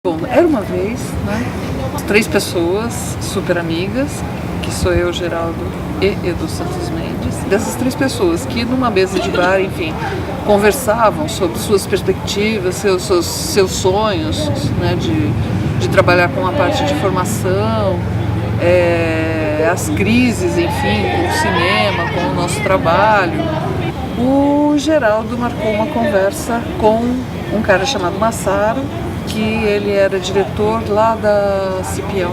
Bom, era uma vez, né, 3 pessoas super amigas, que sou eu, Geraldo e Edu Santos Mendes. Dessas 3 pessoas que numa mesa de bar, enfim, conversavam sobre suas perspectivas, seus sonhos, né, de trabalhar com a parte de formação, as crises, enfim, com o cinema, com o nosso trabalho. O Geraldo marcou uma conversa com um cara chamado Massaro, que ele era diretor lá da Cipião.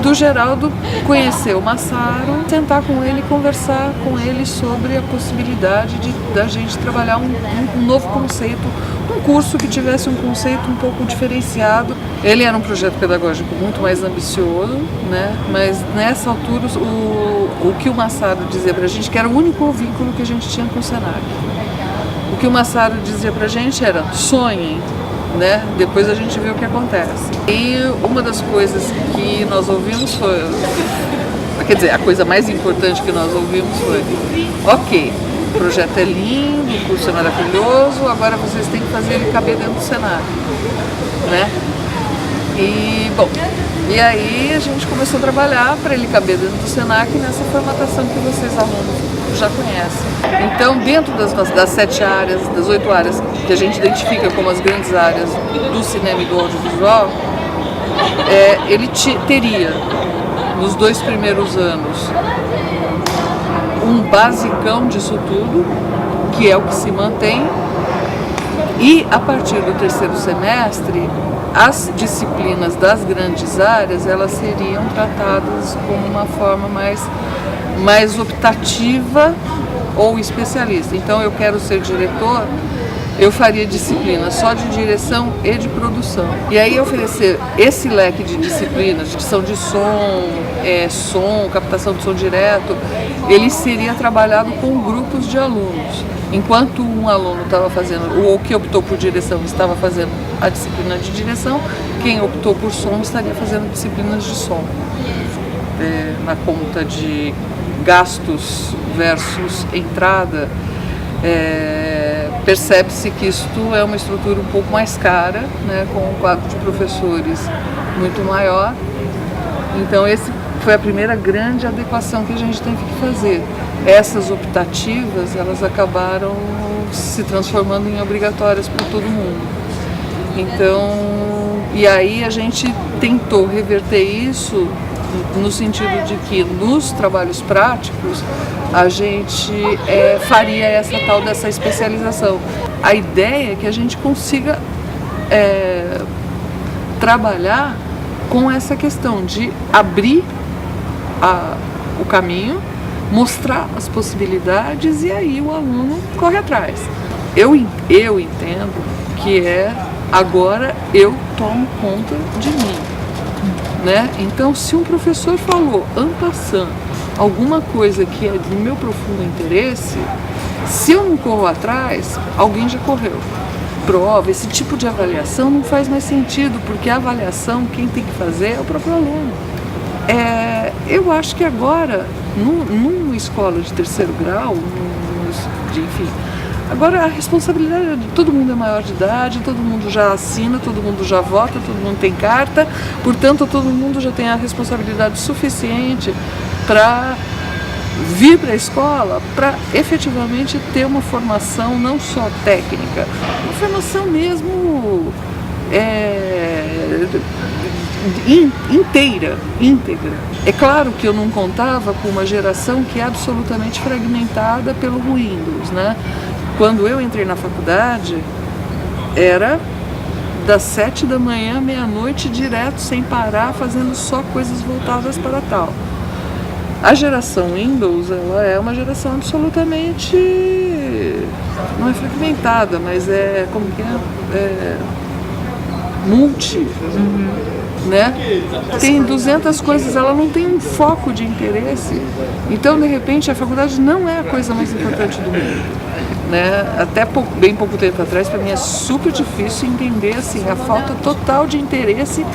Do Geraldo conhecer o Massaro, sentar com ele e conversar com ele sobre a possibilidade da gente trabalhar um novo conceito, um curso que tivesse um conceito um pouco diferenciado. Ele era um projeto pedagógico muito mais ambicioso, né? Mas nessa altura o que o Massaro dizia pra gente que era o único vínculo que a gente tinha com o Senac. O que o Massaro dizia pra gente era: sonhem, né? Depois a gente vê o que acontece. E uma das coisas que nós ouvimos foi, quer dizer, a coisa mais importante que nós ouvimos foi: ok, o projeto é lindo, o curso é maravilhoso, agora vocês têm que fazer ele caber dentro do cenário, né? E, bom, e aí a gente começou a trabalhar para ele caber dentro do Senac nessa formatação que vocês alunos já conhecem. Então, dentro das 7 áreas, das 8 áreas que a gente identifica como as grandes áreas do cinema e do audiovisual, ele teria, nos 2 primeiros anos, um basicão disso tudo, que é o que se mantém, e a partir do 3º semestre, as disciplinas das grandes áreas, elas seriam tratadas como uma forma mais optativa ou especialista. Então, eu quero ser diretor, eu faria disciplina só de direção e de produção. E aí oferecer esse leque de disciplinas, edição de som, captação de som direto, ele seria trabalhado com grupos de alunos. Enquanto um aluno estava fazendo, ou que optou por direção estava fazendo a disciplina de direção, quem optou por som estaria fazendo disciplinas de som. Na conta de gastos versus entrada, percebe-se que isto é uma estrutura um pouco mais cara, né, com um quadro de professores muito maior. Então, esse foi a primeira grande adequação que a gente teve que fazer. Essas optativas, elas acabaram se transformando em obrigatórias para todo mundo. Então, e aí a gente tentou reverter isso no sentido de que nos trabalhos práticos a gente faria essa tal dessa especialização. A ideia é que a gente consiga trabalhar com essa questão de abrir o caminho, mostrar as possibilidades e aí o aluno corre atrás. Eu entendo que agora eu tomo conta de mim, né? Então, se um professor falou en passant alguma coisa que é do meu profundo interesse, se eu não corro atrás, alguém já correu. Prova, esse tipo de avaliação não faz mais sentido, porque a avaliação quem tem que fazer é o próprio aluno. Eu acho que agora, numa escola de 3º grau, enfim, agora a responsabilidade de todo mundo é maior de idade, todo mundo já assina, todo mundo já vota, todo mundo tem carta, portanto todo mundo já tem a responsabilidade suficiente para vir para a escola para efetivamente ter uma formação não só técnica, uma formação mesmo íntegra. É claro que eu não contava com uma geração que é absolutamente fragmentada pelo Windows, né? Quando eu entrei na faculdade, era das 7 da manhã à meia-noite, direto, sem parar, fazendo só coisas voltadas para tal. A geração Windows, ela é uma geração absolutamente, não é fragmentada, mas multi, né? Tem 200 coisas, ela não tem um foco de interesse. Então, de repente, a faculdade não é a coisa mais importante do mundo, né? Até bem pouco tempo atrás, para mim é super difícil entender assim, a falta total de interesse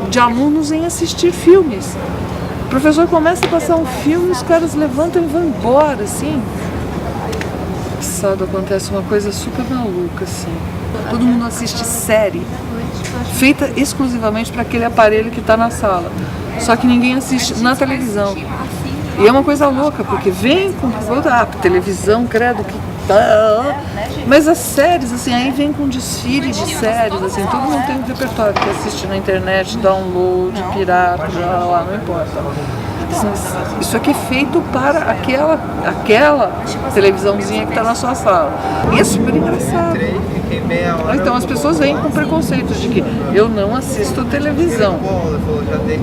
de alunos em assistir filmes. O professor começa a passar um filme, os caras levantam e vão embora, assim. Sábado acontece uma coisa super maluca, assim. Todo mundo assiste série feita exclusivamente para aquele aparelho que está na sala. Só que ninguém assiste na televisão. E é uma coisa louca, porque vem com televisão, credo, que tá. Mas as séries, assim, aí vem com desfile de séries, assim, todo mundo tem um repertório que assiste na internet, download, pirata, lá, não importa. Isso aqui é feito para aquela televisãozinha que está na sua sala. E é super engraçado. Então as pessoas vêm com preconceito de que eu não assisto televisão.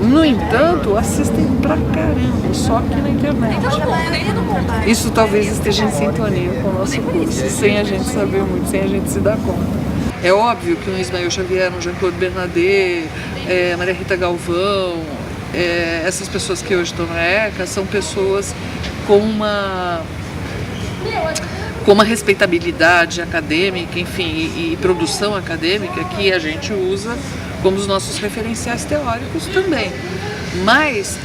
No entanto, assistem pra caramba, só aqui na internet. Isso talvez esteja em sintonia com o nosso curso, sem a gente saber muito, sem a gente se dar conta. É óbvio que um Ismael Xavier, um Jean-Claude Bernardet, Maria Rita Galvão, essas pessoas que hoje estão na ECA são pessoas com uma respeitabilidade acadêmica, enfim, e produção acadêmica que a gente usa como os nossos referenciais teóricos também. Mas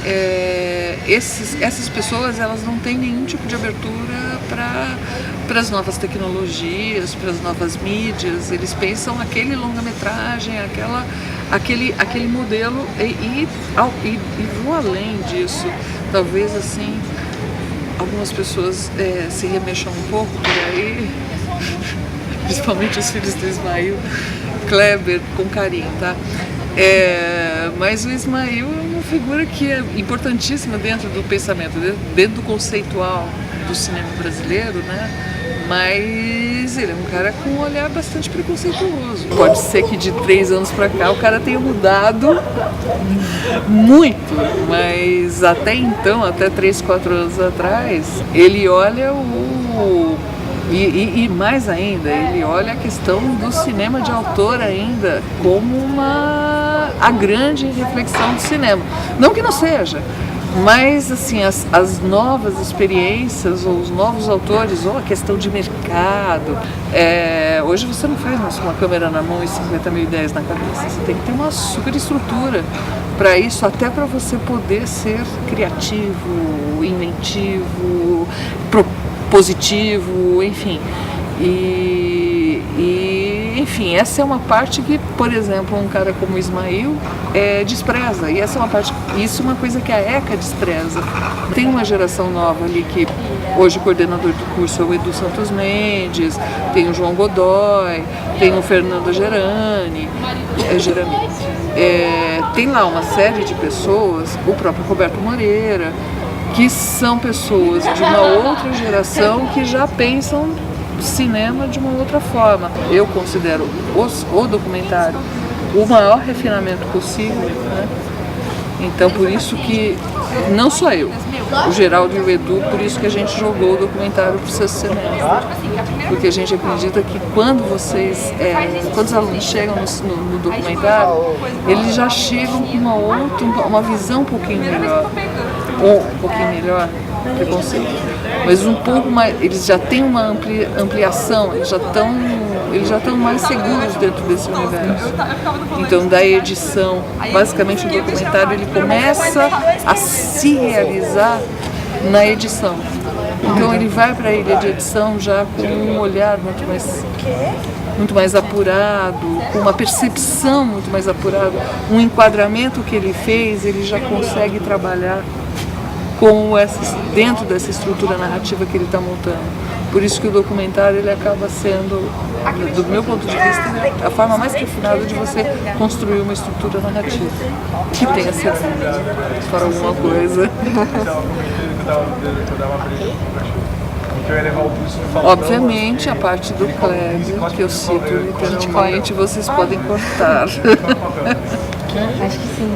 essas pessoas, elas não têm nenhum tipo de abertura para as novas tecnologias, para as novas mídias. Eles pensam aquele longa-metragem, aquele modelo e vão além disso. Talvez assim algumas pessoas se remexam um pouco por aí, principalmente os filhos do Ismael, Kleber, com carinho, tá? Mas o Ismael é uma figura que é importantíssima dentro do pensamento, dentro do conceitual do cinema brasileiro, né? Mas ele é um cara com um olhar bastante preconceituoso. Pode ser que de 3 anos pra cá o cara tenha mudado muito, mas até então, até 3, 4 anos atrás, ele olha e mais ainda, ele olha a questão do cinema de autor ainda como a grande reflexão do cinema. Não que não seja, mas assim, as novas experiências, ou os novos autores, ou a questão de mercado. Hoje você não faz mais uma câmera na mão e 50 mil ideias na cabeça. Você tem que ter uma super estrutura para isso, até para você poder ser criativo, inventivo, positivo, enfim. Enfim, essa é uma parte que, por exemplo, um cara como o Ismael despreza. E essa é uma parte, isso é uma coisa que a ECA despreza. Tem uma geração nova ali que hoje o coordenador do curso é o Edu Santos Mendes, tem o João Godoy, tem o Fernando Gerani, tem lá uma série de pessoas, o próprio Roberto Moreira, que são pessoas de uma outra geração que já pensam cinema de uma outra forma. Eu considero o documentário o maior refinamento possível, né? Então por isso que, não só eu, o Geraldo e o Edu, por isso que a gente jogou o documentário para o sexto semestre. Porque a gente acredita que quando os alunos chegam no documentário, eles já chegam com uma visão um pouquinho melhor. Ou um pouquinho melhor, preconceito, mas um pouco mais, eles já têm uma ampliação, eles já estão mais seguros dentro desse universo. Então, da edição, basicamente o documentário ele começa a se realizar na edição. Então ele vai para a ilha de edição já com um olhar muito mais apurado, com uma percepção muito mais apurada, um enquadramento que ele fez, ele já consegue trabalhar dentro dessa estrutura narrativa que ele está montando. Por isso que o documentário ele acaba sendo, do meu ponto de vista, a forma mais refinada de você construir uma estrutura narrativa que tenha sentido para alguma coisa. Obviamente, a parte do Kleber, que eu cito literalmente, vocês podem cortar. Acho que sim.